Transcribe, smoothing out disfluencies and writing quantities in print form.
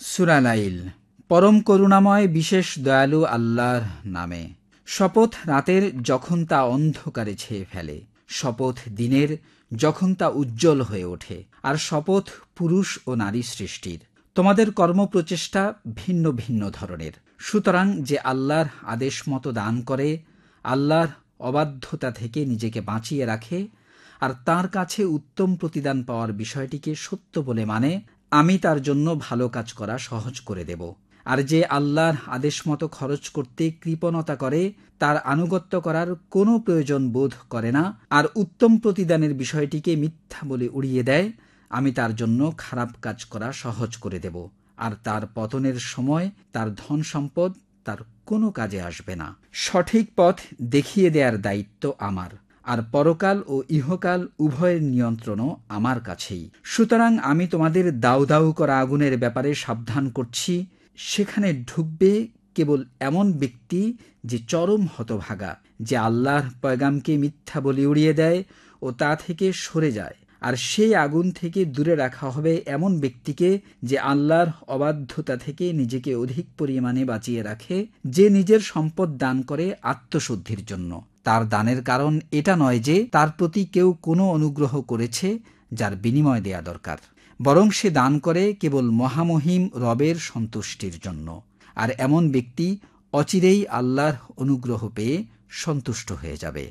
সূরা লাইল। পরম করুণাময় বিশেষ দয়ালু আল্লাহর নামে। শপথ রাতের যখন তা অন্ধকারে ছেয়ে ফেলে, শপথ দিনের যখন তা উজ্জ্বল হয়ে ওঠে, আর শপথ পুরুষ ও নারী সৃষ্টির। তোমাদের কর্মপ্রচেষ্টা ভিন্ন ভিন্ন ধরনের, সুতরাং যে আল্লাহর আদেশ মতো দান করে, আল্লাহর অবাধ্যতা থেকে নিজেকে বাঁচিয়ে রাখে, আর তার কাছে উত্তম প্রতিদান পাওয়ার বিষয়টিকে সত্য বলে মানে, আমি তার জন্য ভালো কাজ করা সহজ করে দেব। আর যে আল্লাহর আদেশ মতো খরচ করতে কৃপণতা করে, তার আনুগত্য করার কোনো প্রয়োজন বোধ করে না, আর উত্তম প্রতিদানের বিষয়টিকে মিথ্যা বলে উড়িয়ে দেয়, আমি তার জন্য খারাপ কাজ করা সহজ করে দেব। আর তার পতনের সময় তার ধন সম্পদ তার কোনো কাজে আসবে না। সঠিক পথ দেখিয়ে দেওয়ার দায়িত্ব আমার, আর পরকাল ও ইহকাল উভয়ের নিয়ন্ত্রণও আমার কাছেই। সুতরাং আমি তোমাদের দাউ দাউ করা আগুনের ব্যাপারে সাবধান করছি। সেখানে ঢুকবে কেবল এমন ব্যক্তি যে চরম হতভাগা, যে আল্লাহর পয়গামকে মিথ্যা বলে উড়িয়ে দেয় ও তা থেকে সরে যায়। আর সেই আগুন থেকে দূরে রাখা হবে এমন ব্যক্তিকে যে আল্লাহর অবাধ্যতা থেকে নিজেকে অধিক পরিমাণে বাঁচিয়ে রাখে, যে নিজের সম্পদ দান করে আত্মশুদ্ধির জন্য। তার দানের কারণ এটা নয় যে তার প্রতি কেউ কোনো অনুগ্রহ করেছে যার বিনিময় দেয়া দরকার, বরং সে দান করে কেবল মহামহিম রবের সন্তুষ্টির জন্য। আর এমন ব্যক্তি অচিরেই আল্লাহর অনুগ্রহ পেয়ে সন্তুষ্ট হয়ে যাবে।